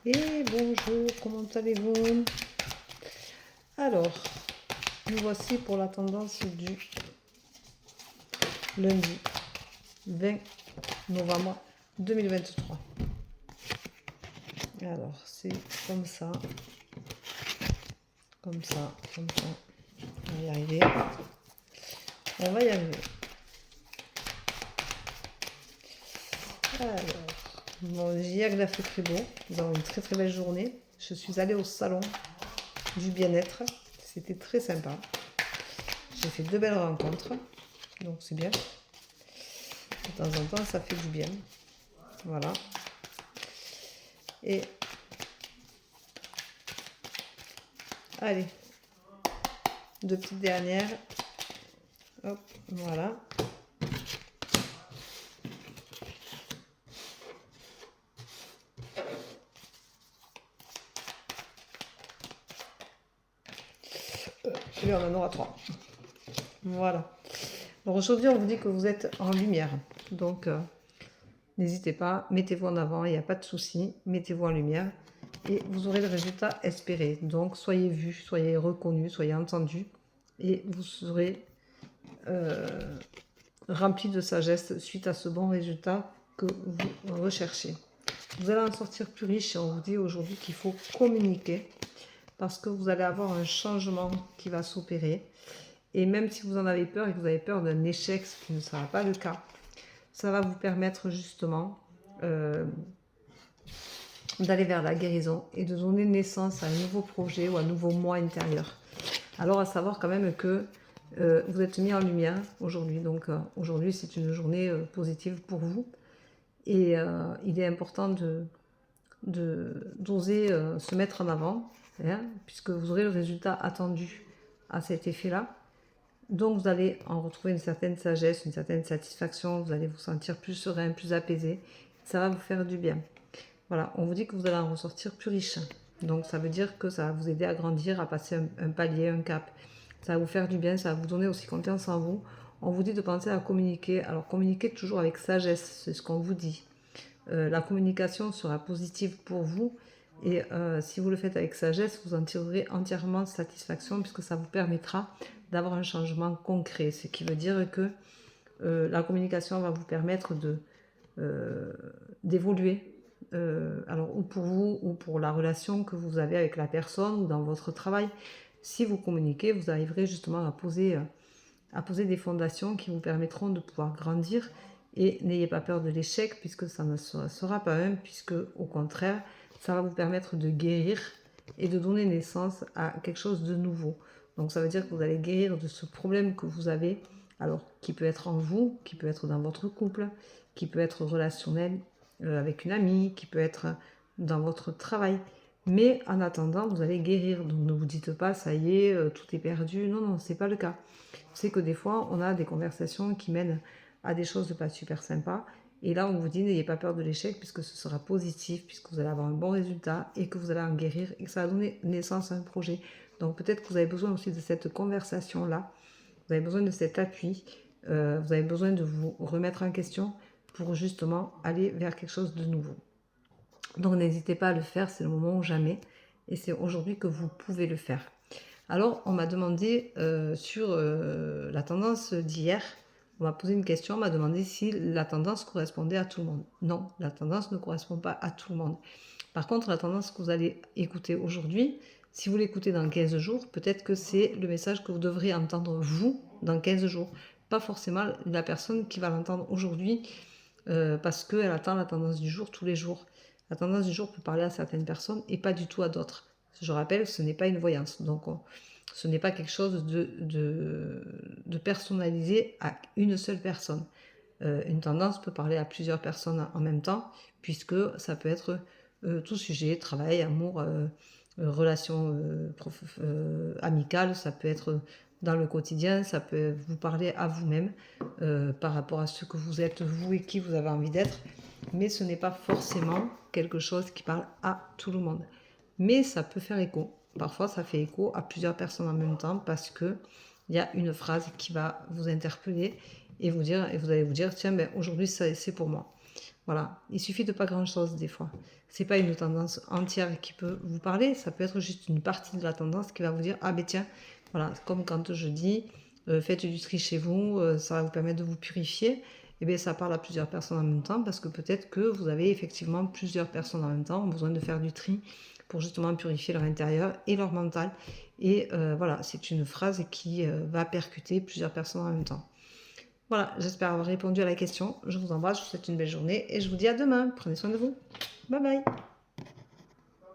Et bonjour, comment allez-vous? Alors, nous voici pour la tendance du lundi 20 novembre 2023. Alors, c'est comme ça, comme ça, comme ça. On va y arriver. On va y arriver. Alors, bon, hier il a fait très beau. Nous avons une très très belle journée. Je suis allée au salon du bien-être. C'était très sympa. J'ai fait 2 belles rencontres. Donc c'est bien. De temps en temps, ça fait du bien. Voilà. Et allez, 2 petites dernières. Hop, voilà. Et on en aura 3. Voilà. Alors aujourd'hui, on vous dit que vous êtes en lumière. Donc, n'hésitez pas, mettez-vous en avant, il n'y a pas de souci. Mettez-vous en lumière et vous aurez le résultat espéré. Donc, soyez vus, soyez reconnus, soyez entendus et vous serez rempli de sagesse suite à ce bon résultat que vous recherchez. Vous allez en sortir plus riche et on vous dit aujourd'hui qu'il faut communiquer parce que vous allez avoir un changement qui va s'opérer. Et même si vous en avez peur et que vous avez peur d'un échec, ce qui ne sera pas le cas, ça va vous permettre justement d'aller vers la guérison et de donner naissance à un nouveau projet ou à un nouveau moi intérieur. Alors à savoir quand même que vous êtes mis en lumière aujourd'hui. Donc aujourd'hui c'est une journée positive pour vous. Et il est important d'oser se mettre en avant, hein, puisque vous aurez le résultat attendu à cet effet-là. Donc vous allez en retrouver une certaine sagesse, une certaine satisfaction, vous allez vous sentir plus serein, plus apaisé. Ça va vous faire du bien. Voilà, on vous dit que vous allez en ressortir plus riche. Donc ça veut dire que ça va vous aider à grandir, à passer un palier, un cap. Ça va vous faire du bien, ça va vous donner aussi confiance en vous. On vous dit de penser à communiquer. Alors communiquez toujours avec sagesse, c'est ce qu'on vous dit. La communication sera positive pour vous. Et si vous le faites avec sagesse, vous en tirerez entièrement satisfaction puisque ça vous permettra d'avoir un changement concret. Ce qui veut dire que la communication va vous permettre d'évoluer. Alors, ou pour vous, ou pour la relation que vous avez avec la personne, ou dans votre travail. Si vous communiquez, vous arriverez justement à poser des fondations qui vous permettront de pouvoir grandir. Et n'ayez pas peur de l'échec, puisque ça ne sera pas un, puisque au contraire, ça va vous permettre de guérir et de donner naissance à quelque chose de nouveau. Donc ça veut dire que vous allez guérir de ce problème que vous avez, alors qui peut être en vous, qui peut être dans votre couple, qui peut être relationnel avec une amie, qui peut être dans votre travail. Mais en attendant, vous allez guérir. Donc ne vous dites pas, ça y est, tout est perdu. Non, non, c'est pas le cas. C'est que des fois, on a des conversations qui mènent à des choses pas super sympas. Et là, on vous dit, n'ayez pas peur de l'échec, puisque ce sera positif, puisque vous allez avoir un bon résultat et que vous allez en guérir et que ça va donner naissance à un projet. Donc peut-être que vous avez besoin aussi de cette conversation-là. Vous avez besoin de cet appui. Vous avez besoin de vous remettre en question pour justement aller vers quelque chose de nouveau. Donc n'hésitez pas à le faire, c'est le moment ou jamais. Et c'est aujourd'hui que vous pouvez le faire. Alors, on m'a demandé sur la tendance d'hier, on m'a posé une question, on m'a demandé si la tendance correspondait à tout le monde. Non, la tendance ne correspond pas à tout le monde. Par contre, la tendance que vous allez écouter aujourd'hui, si vous l'écoutez dans 15 jours, peut-être que c'est le message que vous devrez entendre vous dans 15 jours. Pas forcément la personne qui va l'entendre aujourd'hui parce qu'elle attend la tendance du jour tous les jours. La tendance du jour peut parler à certaines personnes et pas du tout à d'autres. Je rappelle, ce n'est pas une voyance. Donc, ce n'est pas quelque chose de personnalisé à une seule personne. Une tendance peut parler à plusieurs personnes en même temps, puisque ça peut être tout sujet, travail, amour, relations amicales, ça peut être dans le quotidien, ça peut vous parler à vous-même par rapport à ce que vous êtes, vous et qui vous avez envie d'être, mais ce n'est pas forcément quelque chose qui parle à tout le monde. Mais ça peut faire écho. Parfois, ça fait écho à plusieurs personnes en même temps parce qu'il y a une phrase qui va vous interpeller et vous allez vous dire, tiens, ben, aujourd'hui, c'est pour moi. Voilà, il suffit de pas grand-chose des fois. C'est pas une tendance entière qui peut vous parler, ça peut être juste une partie de la tendance qui va vous dire: «Ah ben tiens», voilà, comme quand je dis, faites du tri chez vous, ça va vous permettre de vous purifier. Et bien ça parle à plusieurs personnes en même temps parce que peut-être que vous avez effectivement plusieurs personnes en même temps ont besoin de faire du tri pour justement purifier leur intérieur et leur mental. Et voilà, c'est une phrase qui va percuter plusieurs personnes en même temps. Voilà, j'espère avoir répondu à la question. Je vous embrasse, je vous souhaite une belle journée et je vous dis à demain. Prenez soin de vous. Bye bye.